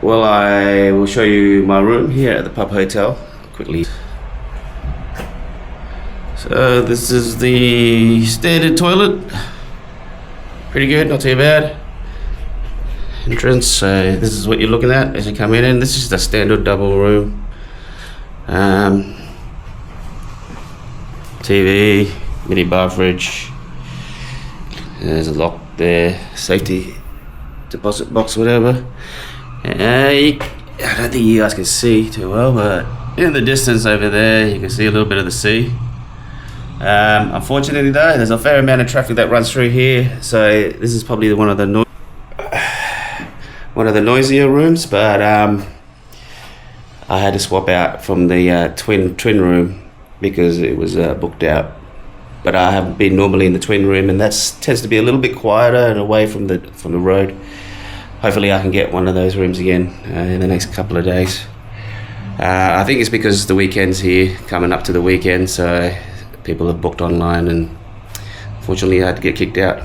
Well, I will show you my room here at the pub hotel quickly. So this is the standard toilet. Pretty good, not too bad. Entrance, so this is what you're looking at as you come in. This is the standard double room. TV, mini bar fridge. There's a lock there, safety deposit box, whatever. I don't think you guys can see too well, but in the distance over there you can see a little bit of the sea. Unfortunately though, there's a fair amount of traffic that runs through here, so this is probably one of the noisier rooms, but I had to swap out from the twin room because it was booked out. But I haven't been normally in the twin room, and that tends to be a little bit quieter and away from the road. Hopefully I can get one of those rooms again in the next couple of days. I think it's because the weekend's here, coming up to the weekend, so people have booked online, and unfortunately I had to get kicked out.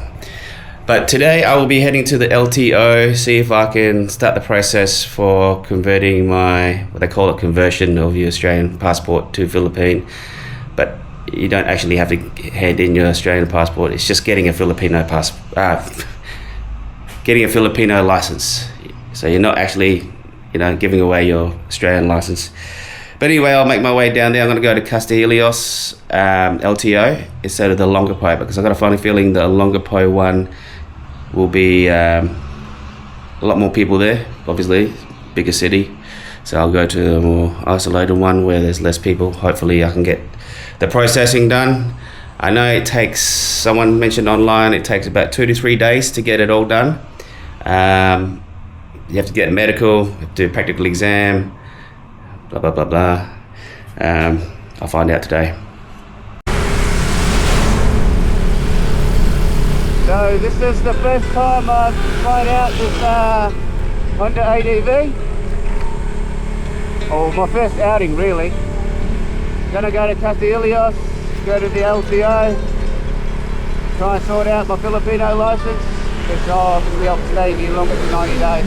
But today I will be heading to the LTO, see if I can start the process for converting what they call a conversion of your Australian passport to Philippine. But you don't actually have to hand in your Australian passport, it's just getting a Filipino license. So you're not actually, giving away your Australian license. But anyway, I'll make my way down there. I'm going to go to Castellios LTO instead of the Longapo, because I've got a funny feeling the Longapo one will be a lot more people there, obviously, bigger city. So I'll go to a more isolated one where there's less people. Hopefully I can get the processing done. I know it takes, someone mentioned online, it takes about 2 to 3 days to get it all done. You have to get a medical, you have to do a practical exam, blah, blah, blah, blah. I'll find out today. So this is the first time I've tried out this Honda ADV. Or my first outing really. Gonna go to Castellios, go to the LTO, try and sort out my Filipino license, because obviously I'll stay here longer than 90 days.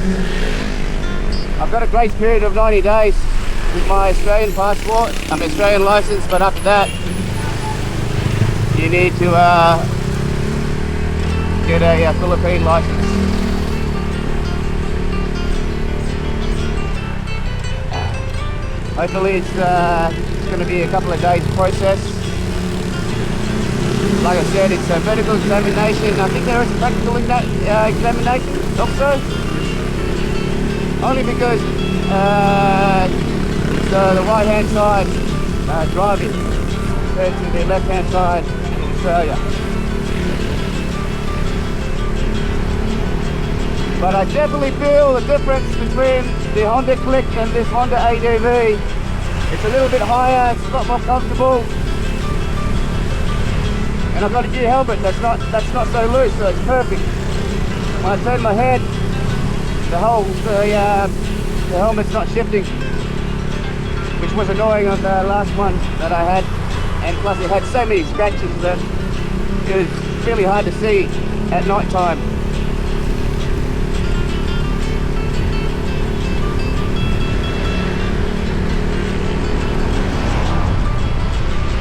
I've got a grace period of 90 days with my Australian passport, Australian license, but after that you need to get a Philippine license. Hopefully it's going to be a couple of days process. Like I said, it's a medical examination. I think there is a practical examination also. Only because it's the right hand side driving compared to the left hand side in Australia. But I definitely feel the difference between the Honda Click and this Honda ADV. It's a little bit higher, it's a lot more comfortable. And I've got a new helmet that's not so loose, so it's perfect. When I turn my head, the helmet's not shifting, which was annoying on the last one that I had. And plus it had so many scratches that it was really hard to see at night time.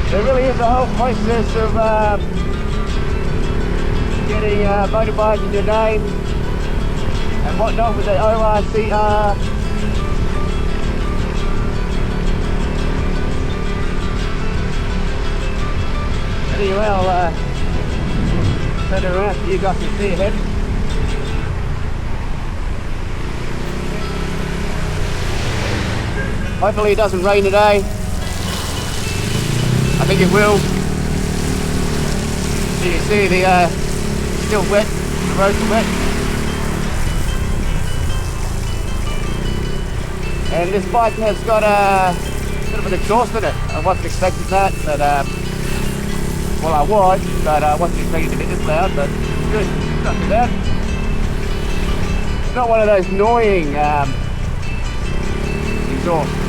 There really is a whole process of getting motorbike in your name and whatnot with the ORCR. Anyway, I'll turn it around so you guys can see ahead. Hopefully it doesn't rain today. I think it will. So you can see it's still wet, the roads are wet. And this bike has got a bit of an exhaust in it. I wasn't expecting that, but well I was, but I wasn't expecting it to be this loud, but good, not too bad. It's not one of those annoying exhausts.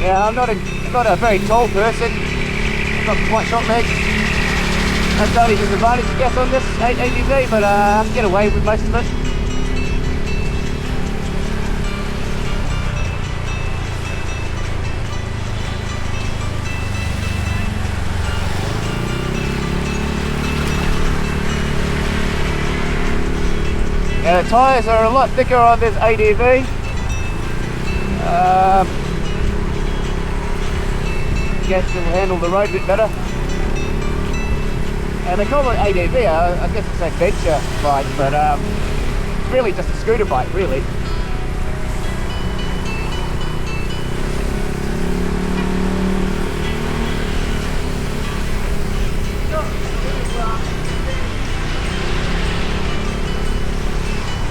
Yeah, I'm not a very tall person. I've got quite short legs. That's the only disadvantage, I guess, on this ADV, but I can get away with most of it. Now the tyres are a lot thicker on this ADV. Guess it'll handle the road a bit better. And they call it ADV, I guess it's a venture bike, but it's really just a scooter bike, really.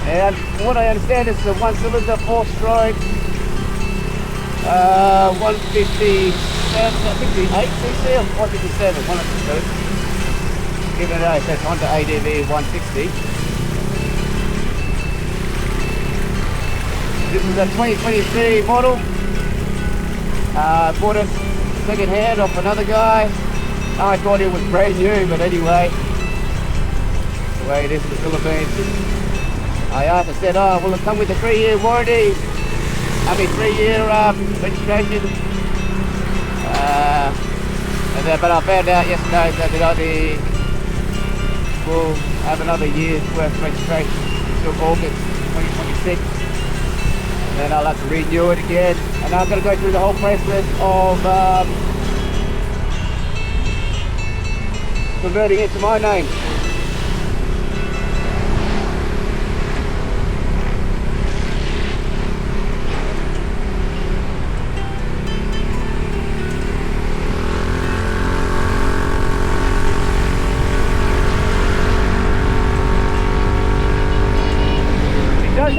And from what I understand, it's a 1-cylinder, 4-stroke, 158 cc or 157, one of the two. Even though it says Honda ADV 160. This is a 2023 model. Bought it second hand off another guy. I thought it was brand new, but anyway, the way it is in the Philippines. I asked, I said, oh, will it come with a 3-year warranty? I mean 3-year registration. But I found out yesterday that it only will have another year's worth of registration until August 2026. And then I'll have to renew it again. And I'm going to go through the whole process of converting it to my name.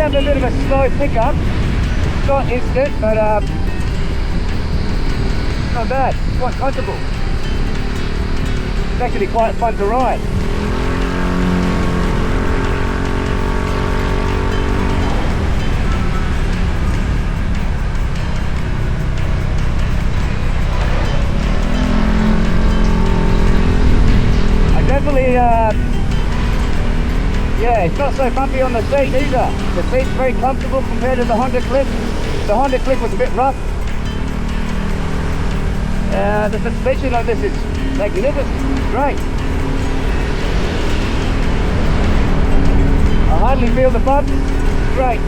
Have a bit of a slow pickup. It's not instant, but not bad. It's quite comfortable. It's actually quite fun to ride. I definitely yeah, it's not so bumpy on the seat either. The seat's very comfortable compared to the Honda Click. The Honda Click was a bit rough. The suspension on this is magnificent. Great. I hardly feel the bumps. Great.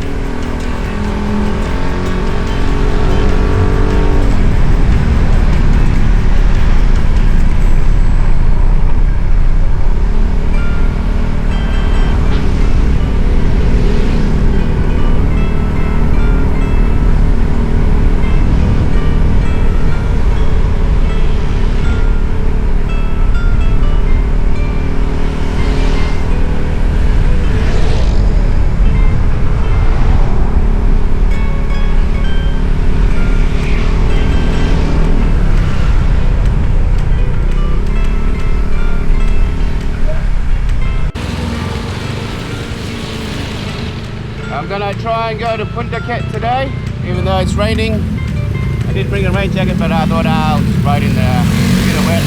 I'm gonna try and go to Pundaquit today, even though it's raining. I did bring a rain jacket, but I thought I'll just ride in there. It's a bit wet.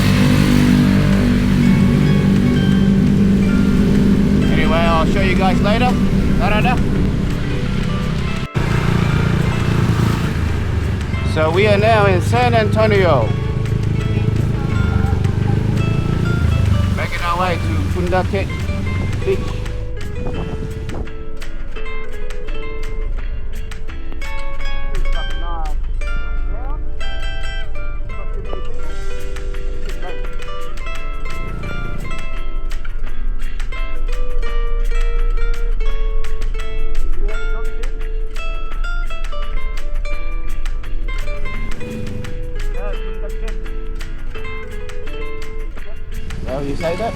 Anyway, I'll show you guys later. Da-da-da. So we are now in San Antonio, making our way to Pundaquit Beach. Oh, you say that?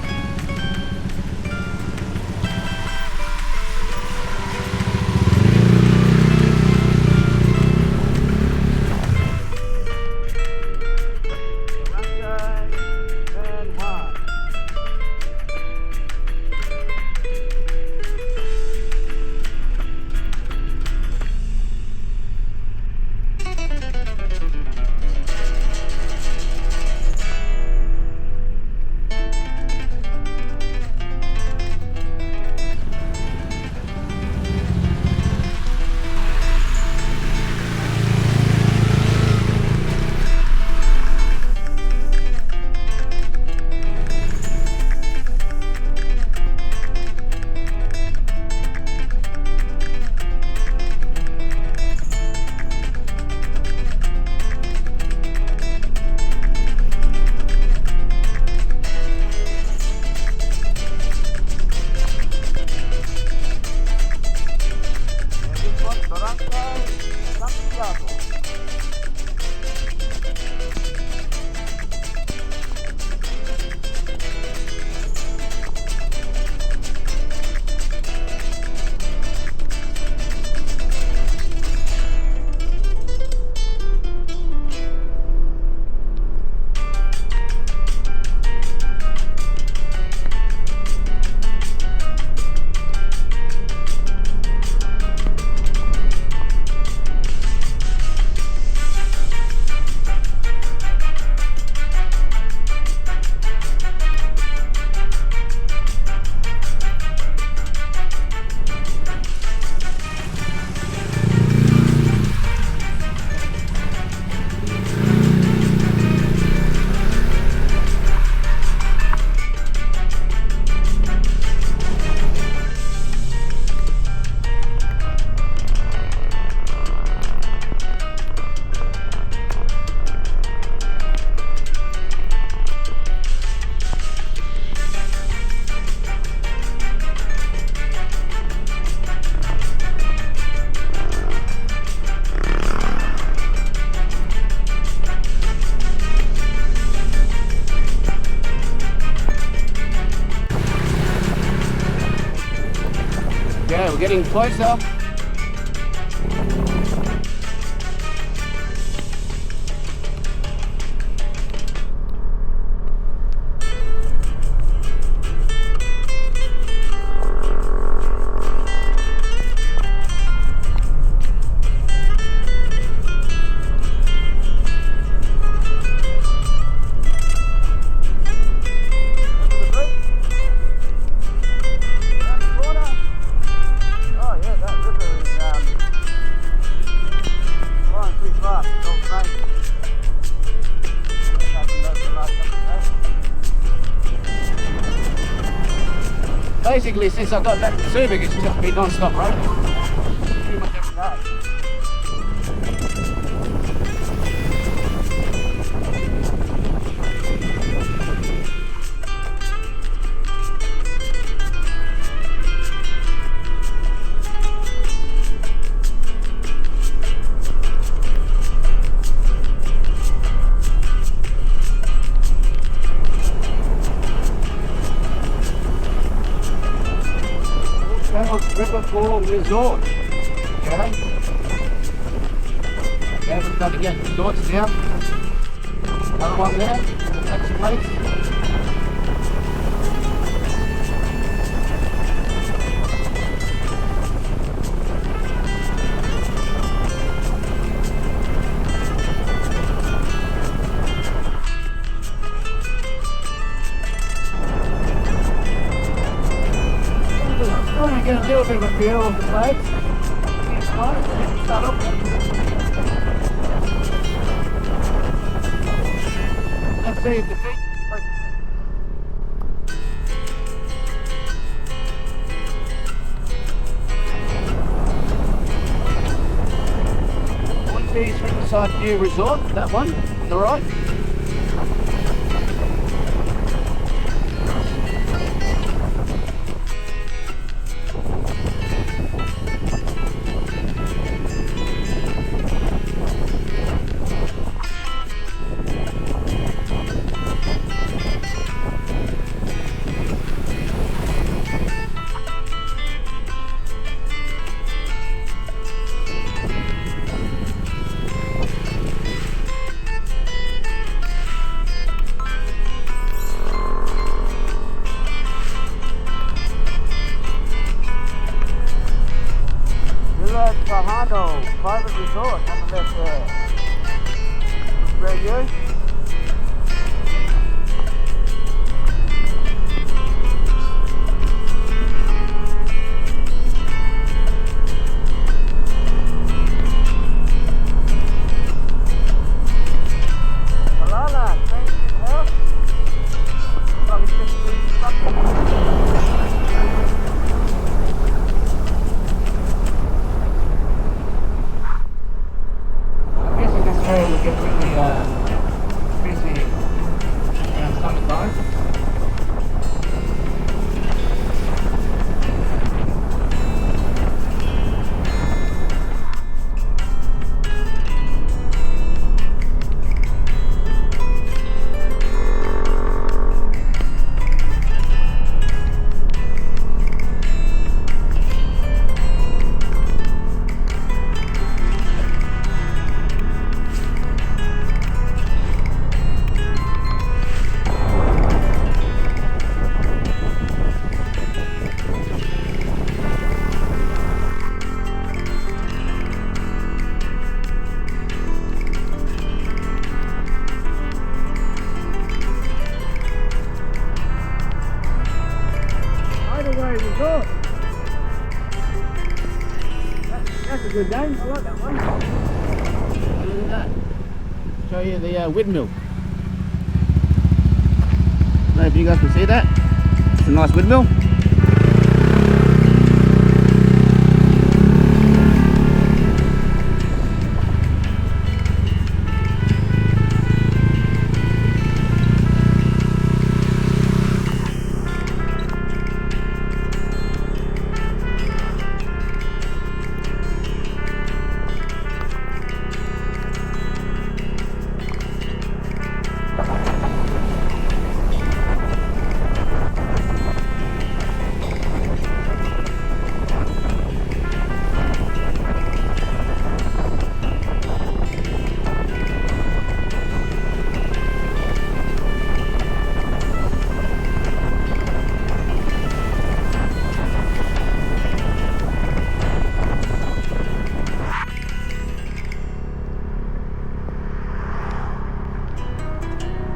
getting closer. Basically, since I got back to Subic, it's just been non-stop riding. Pretty much every day. Riverfall Resort. Okay. Okay, we've got to get resorts now. Another one there. Next place. Get a little bit of a feel of the place. Start up. Let's see if the feet. Ortiz Riverside View Resort, that one on the right. Private resort on the left there. Very good. Malala, thanks for your help. Probably just doing something. We get really busy around summertime. Resort. That's a good name. I like that one. Look at that. Show you the windmill. I don't know if you guys can see that. It's a nice windmill.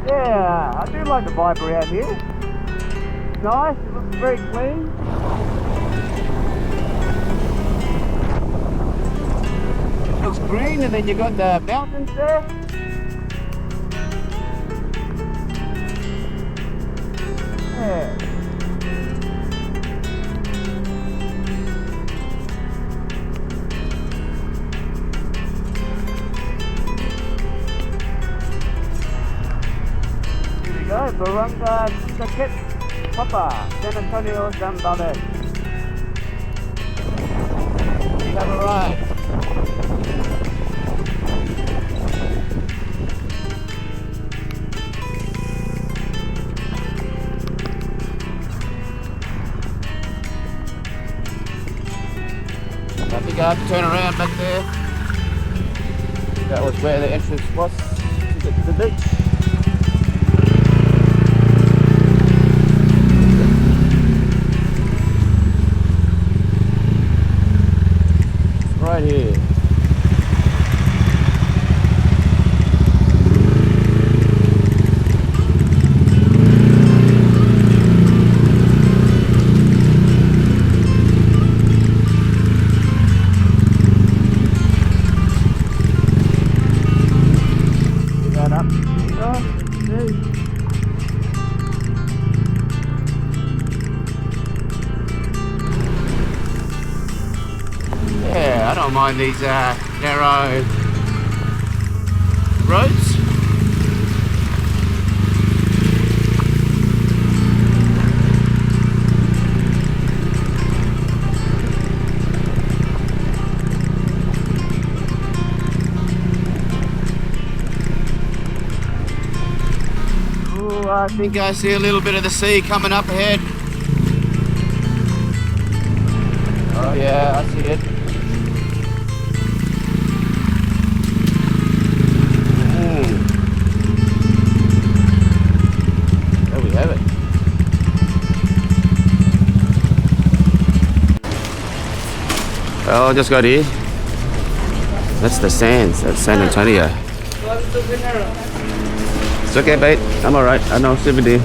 Yeah, I do like the vibe around here. It's nice, it looks very clean. It looks green, and then you got the mountains there. Yeah. Baranga, Pundaquit, San Antonio, Zambales. We have arrived. I think I have to turn around back there. That was where the entrance was to get to the beach. Right here. Get that up. Yeah, I don't mind these narrow roads. Ooh, I think I see a little bit of the sea coming up ahead. Oh yeah, I see it. Have it. Oh, just got here. That's the sands at San Antonio. It's okay, mate. I'm alright. I know Subic.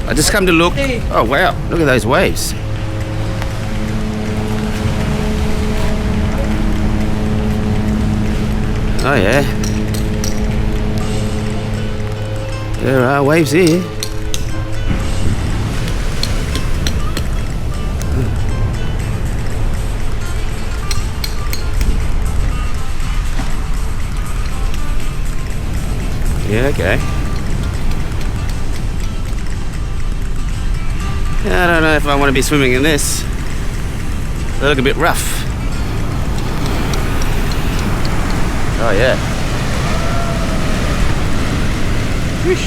I just come to look. Oh wow, look at those waves. Oh yeah. There are waves here. Yeah, okay. Yeah, I don't know if I want to be swimming in this. They look a bit rough. Oh yeah. Whoosh.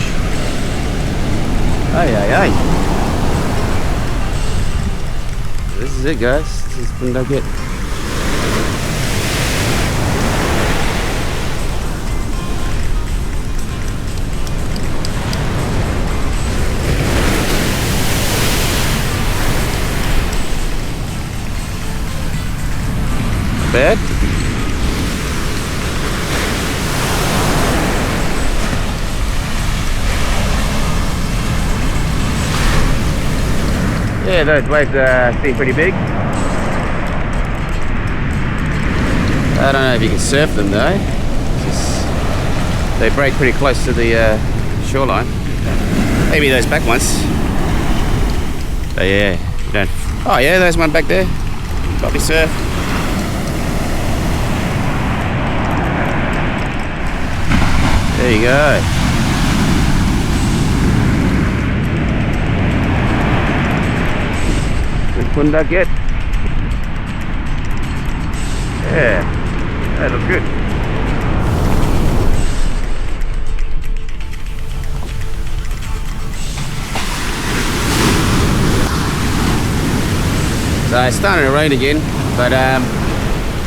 Aye, aye, aye. This is it, guys. This is Pundaquit. Bad? Yeah, those waves seem pretty big. I don't know if you can surf them though. They break pretty close to the shoreline. Maybe those back ones. But yeah, you don't. Oh yeah, there's one back there. Probably surf. There you go. Pundaquit. Yeah, that looks good. So it's starting to rain again, but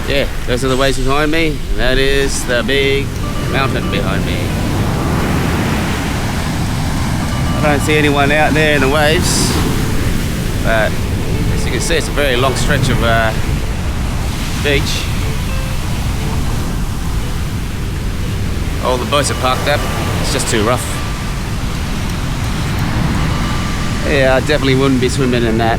yeah, those are the waves behind me. And that is the big mountain behind me. I don't see anyone out there in the waves, but as you can see, it's a very long stretch of beach. All the boats are parked up. It's just too rough. Yeah, I definitely wouldn't be swimming in that.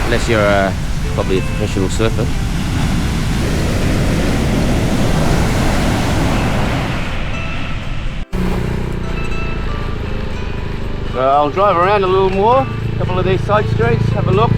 Unless you're probably a professional surfer. So I'll drive around a little more, a couple of these side streets, have a look.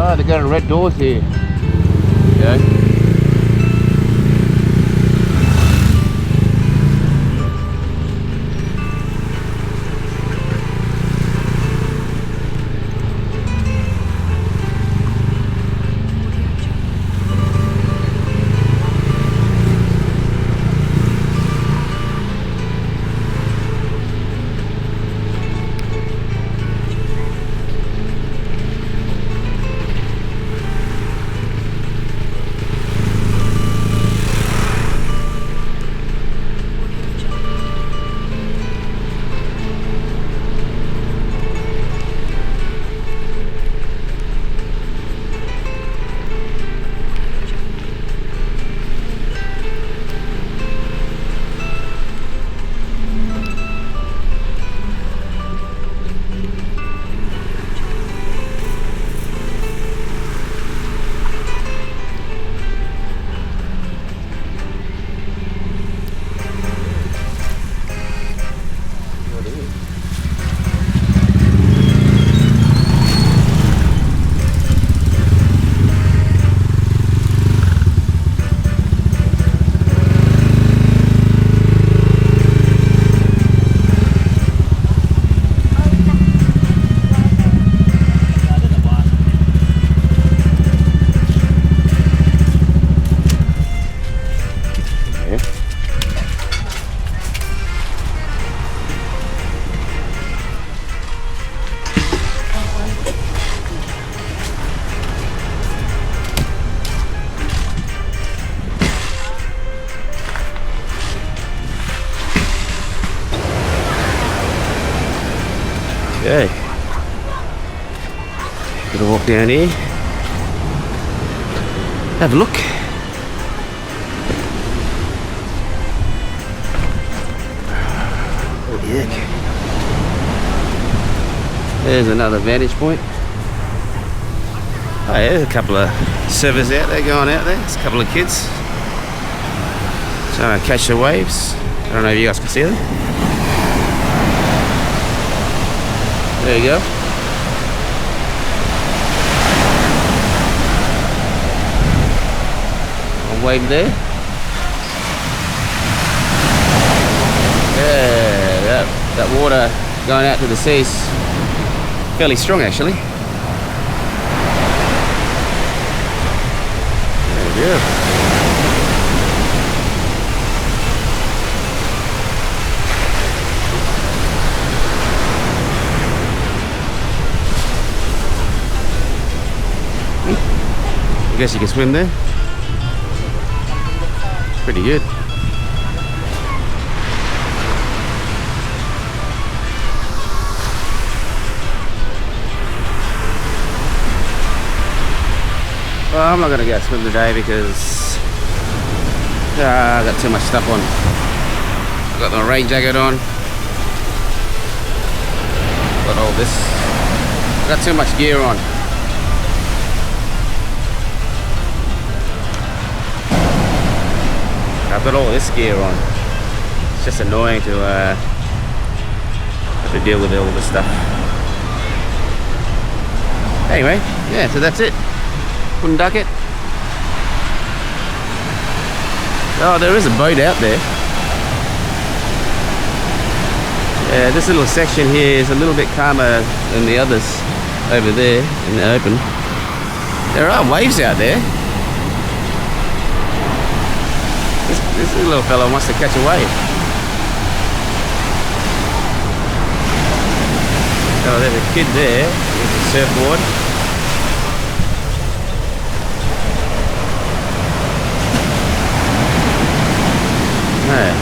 Oh, they got red doors here. Yeah. Okay. Gonna walk down here. Have a look. Oh, yuck. There's another vantage point. Oh yeah, there's a couple of surfers out there going out there. There's a couple of kids trying to catch the waves. I don't know if you guys can see them. There you go. One wave there. Yeah, that water going out to the sea is fairly strong actually. There we go. I guess you can swim there. Pretty good. Well, I'm not gonna go swim today because I got too much stuff on. I got my rain jacket on. Got all this. I got too much gear on. I've got all this gear on. It's just annoying to have to deal with all this stuff. Anyway, yeah, so that's it. Pundaquit. Oh, there is a boat out there. Yeah, this little section here is a little bit calmer than the others over there in the open. There are waves out there. This little fellow wants to catch a wave. Oh, there's a kid there with a surfboard. Yeah.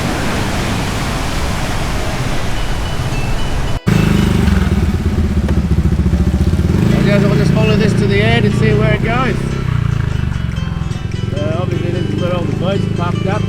Okay, so we'll just follow this to the end and see where it goes. Obviously this is where all the boats are parked up.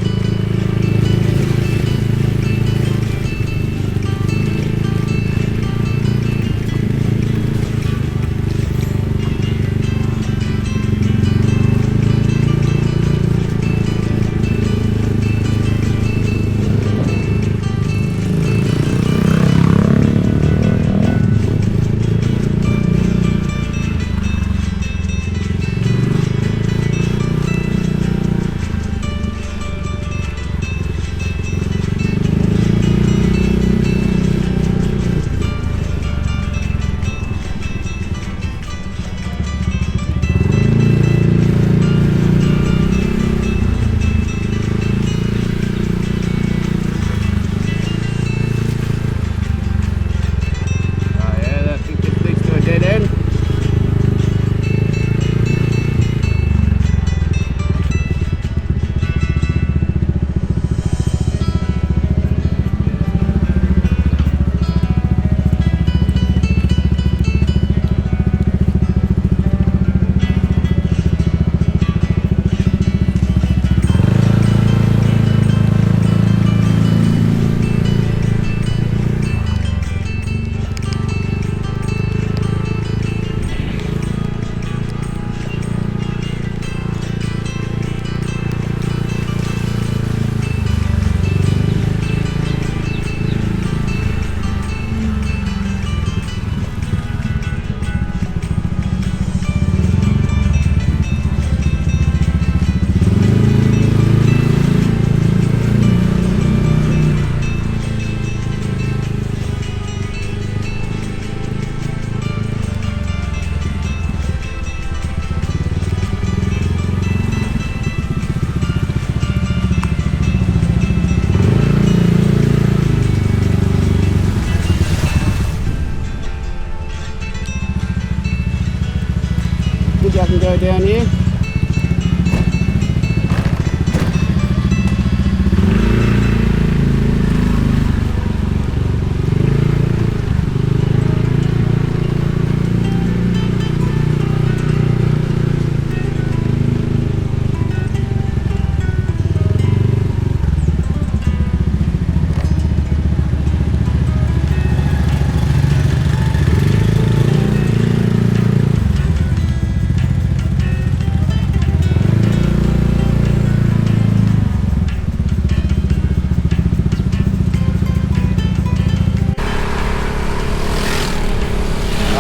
I can go down here.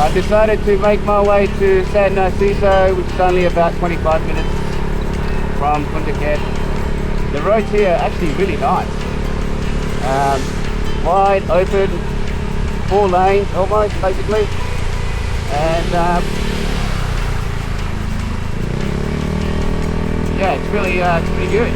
I decided to make my way to San Narciso, which is only about 25 minutes from Pundaquit. The roads here are actually really nice. Wide, open, 4 lanes almost, basically. And yeah, it's pretty good.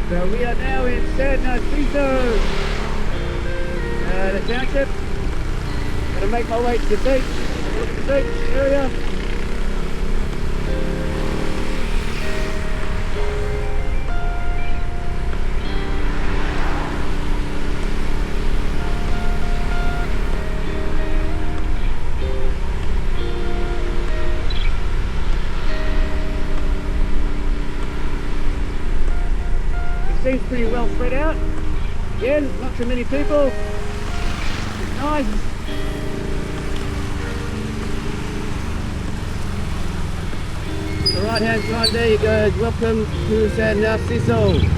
So we are now in San Narciso, the township. Gonna make my way to the beach, look at the beach area. Seems pretty well spread out. Again, not too many people. It's nice. right hand side there you go. Welcome to San Narciso.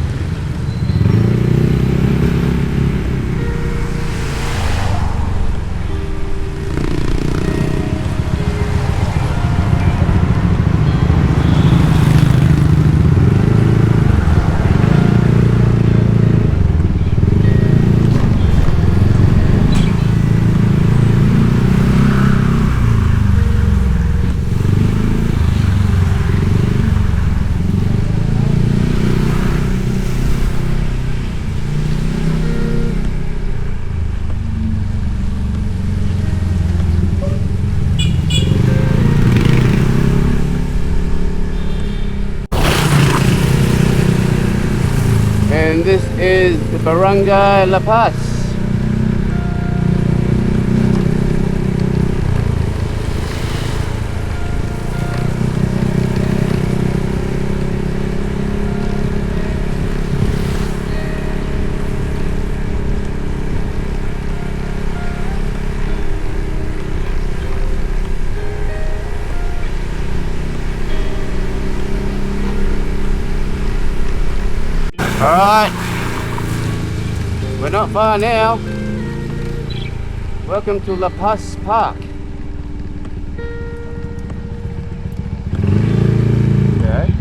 And this is the Barangay La Paz. Alright, we're not far now. Welcome to La Paz Park. Okay.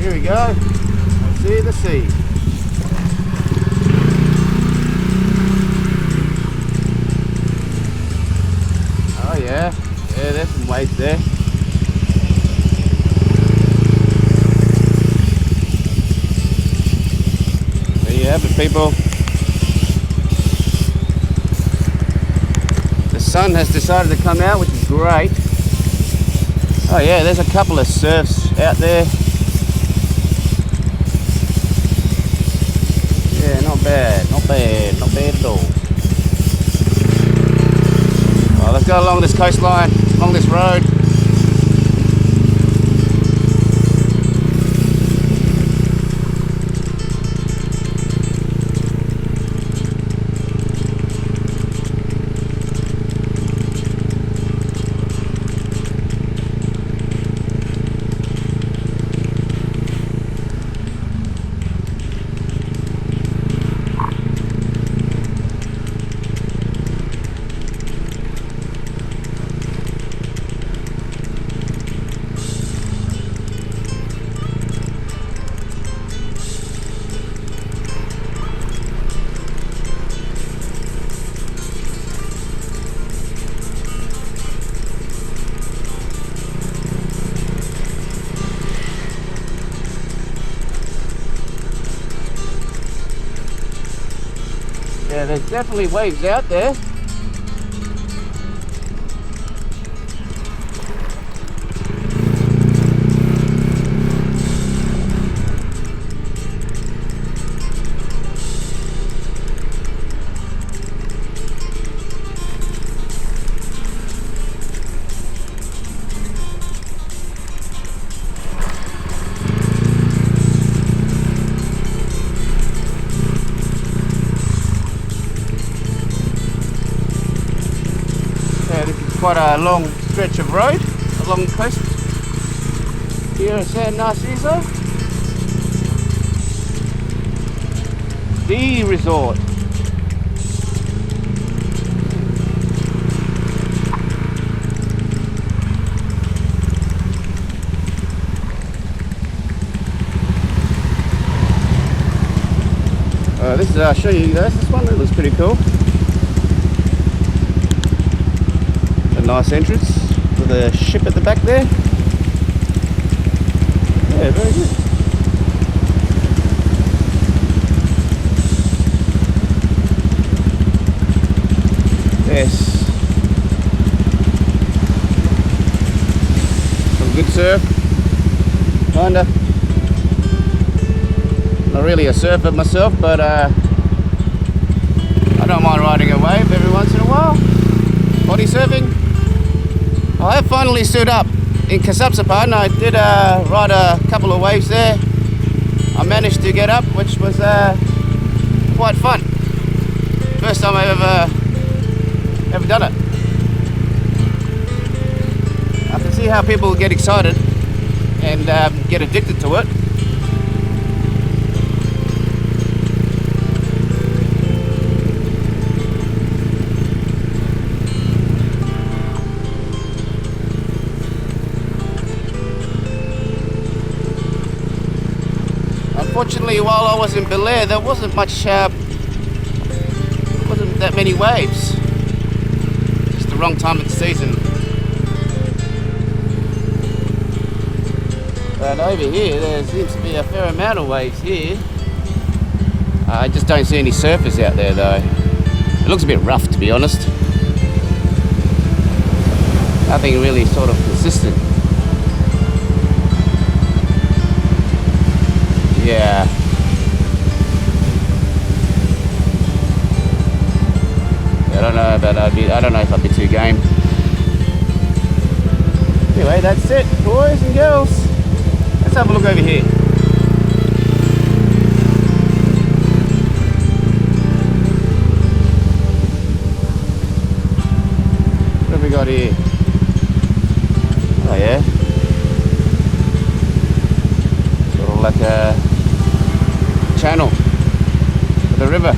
Here we go. I see the sea. Oh yeah, yeah, there's some waves there. There you have it, people. The sun has decided to come out, which is great. Oh yeah, there's a couple of surfs out there. Yeah, not bad, not bad, not bad at all. Well, let's go along this coastline, along this road. Yeah, there's definitely waves out there. Quite a long stretch of road along the coast here in San Narciso. The resort. This is, I'll show you guys this one. It looks pretty cool. Nice entrance with a ship at the back there. Yeah, very good. Yes. Some good surf. kinda. Not really a surfer myself, but I don't mind riding a wave every once in a while. Body surfing. I have finally stood up in Kasapsapan. I did ride a couple of waves there. I managed to get up, which was quite fun. First time I've ever done it. I can see how people get excited and get addicted to it. Unfortunately, while I was in Belair, there wasn't much, wasn't that many waves. Just the wrong time of the season. But over here, there seems to be a fair amount of waves here. I just don't see any surfers out there though. It looks a bit rough, to be honest. Nothing really sort of consistent. Yeah. I don't know, but I don't know if I'd be too game. Anyway, that's it, boys and girls. Let's have a look over here. What have we got here? Oh yeah. Sort of like a channel for the river.